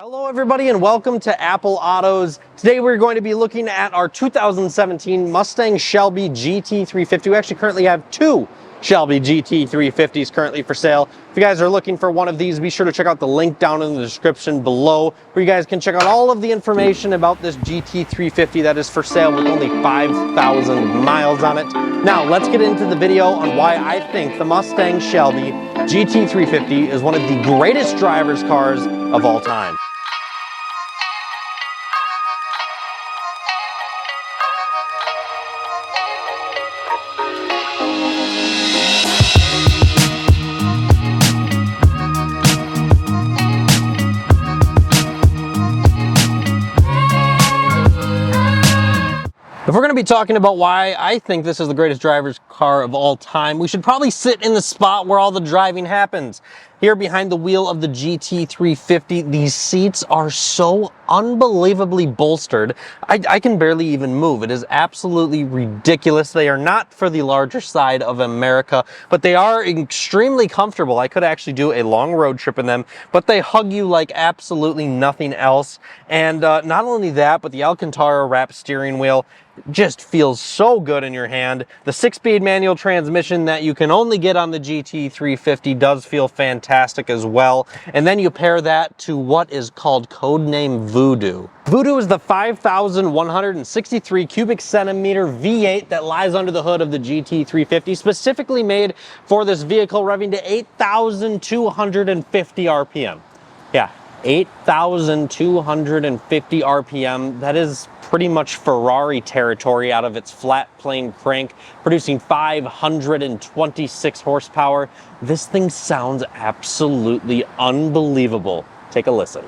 Hello everybody and welcome to Apple Autos. Today we're going to be looking at our 2017 Mustang Shelby GT350. We actually currently have two Shelby GT350s currently for sale. If you guys are looking for one of these, be sure to check out the link down in the description below where you guys can check out all of the information about this GT350 that is for sale with only 5,000 miles on it. Now let's get into the video on why I think the Mustang Shelby GT350 is one of the greatest driver's cars of all time. If we're going to be talking about why I think this is the greatest driver's car of all time, we should probably sit in the spot where all the driving happens. Here behind the wheel of the GT350, these seats are so unbelievably bolstered, I can barely even move. It is absolutely ridiculous. They are not for the larger side of America, but they are extremely comfortable. I could actually do a long road trip in them, but they hug you like absolutely nothing else. And not only that, but the Alcantara wrap steering wheel just feels so good in your hand. The 6-speed manual transmission that you can only get on the GT350 does feel fantastic as well. And then you pair that to what is called codename Voodoo. Voodoo is the 5,163 cubic centimeter V8 that lies under the hood of the GT350, specifically made for this vehicle, revving to 8,250 RPM. Yeah, 8,250 RPM. That is pretty much Ferrari territory out of its flat plane crank, producing 526 horsepower. This thing sounds absolutely unbelievable. Take a listen.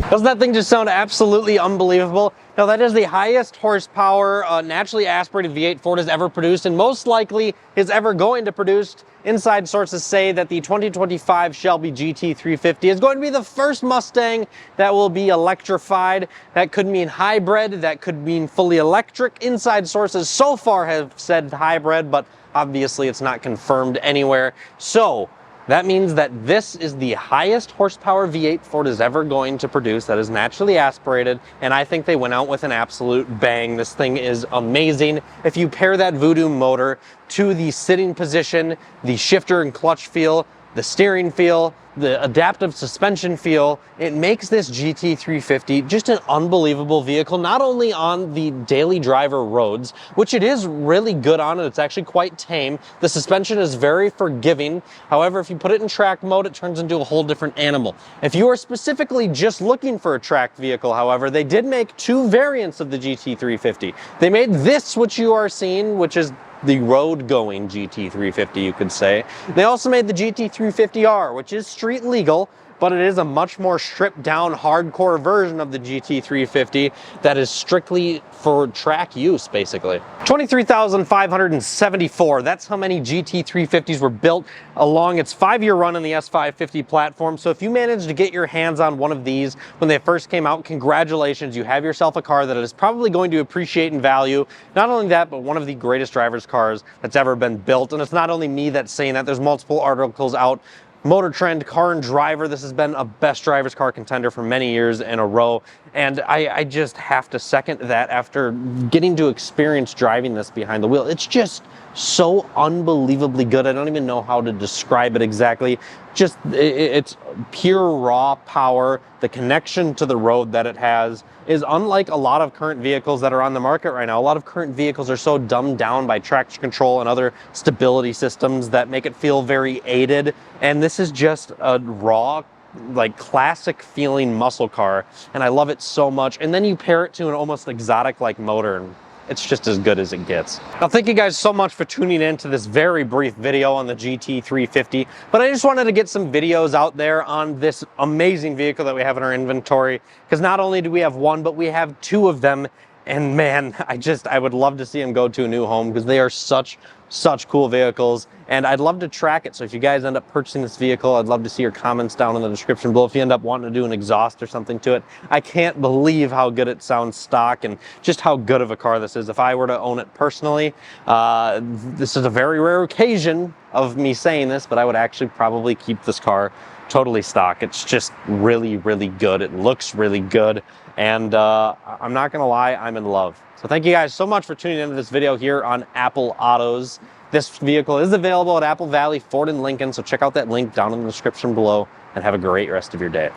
Doesn't that thing just sound absolutely unbelievable? Now, that is the highest horsepower naturally aspirated V8 Ford has ever produced, and most likely is ever going to produce. Inside sources say that the 2025 Shelby GT350 is going to be the first Mustang that will be electrified. That could mean hybrid, that could mean fully electric. Inside sources so far have said hybrid, but obviously it's not confirmed anywhere. So that means that this is the highest horsepower V8 Ford is ever going to produce that is naturally aspirated, and I think they went out with an absolute bang. This thing is amazing. If you pair that Voodoo motor to the sitting position, the shifter and clutch feel, the steering feel, the adaptive suspension feel, it makes this GT350 just an unbelievable vehicle, not only on the daily driver roads, which it is really good on, and it's actually quite tame. The suspension is very forgiving. However, if you put it in track mode, it turns into a whole different animal. If you are specifically just looking for a tracked vehicle, however, they did make two variants of the GT350. They made this, which you are seeing, which is the road-going GT350, you could say. They also made the GT350R, which is street legal, but it is a much more stripped-down, hardcore version of the GT350 that is strictly for track use, basically. 23,574, that's how many GT350s were built along its 5-year run in the S550 platform. So if you managed to get your hands on one of these when they first came out, congratulations, you have yourself a car that is probably going to appreciate in value. Not only that, but one of the greatest driver's cars that's ever been built. And it's not only me that's saying that, there's multiple articles out. Motor Trend, Car and Driver, this has been a best driver's car contender for many years in a row, and I just have to second that after getting to experience driving this behind the wheel. It's just so unbelievably good. I don't even know how to describe it exactly. Just, it's pure raw power. The connection to the road that it has is unlike a lot of current vehicles that are on the market right now. A lot of current vehicles are so dumbed down by traction control and other stability systems that make it feel very aided. And this is just a raw, like classic feeling muscle car. And I love it so much. And then you pair it to an almost exotic like motor, and it's just as good as it gets. Now, thank you guys so much for tuning in to this very brief video on the GT350, but I just wanted to get some videos out there on this amazing vehicle that we have in our inventory, because not only do we have one, but we have two of them, and man, I would love to see them go to a new home, because they are such such cool vehicles, and I'd love to track it. So if you guys end up purchasing this vehicle, I'd love to see your comments down in the description below if you end up wanting to do an exhaust or something to it. I can't believe how good it sounds stock and just how good of a car this is. If I were to own it personally, this is a very rare occasion of me saying this, but I would actually probably keep this car totally stock. It's just really, really good. It looks really good, and I'm not gonna lie, I'm in love. So thank you guys so much for tuning into this video here on Apple Autos. This vehicle is available at Apple Valley Ford and Lincoln, so check out that link down in the description below, and have a great rest of your day.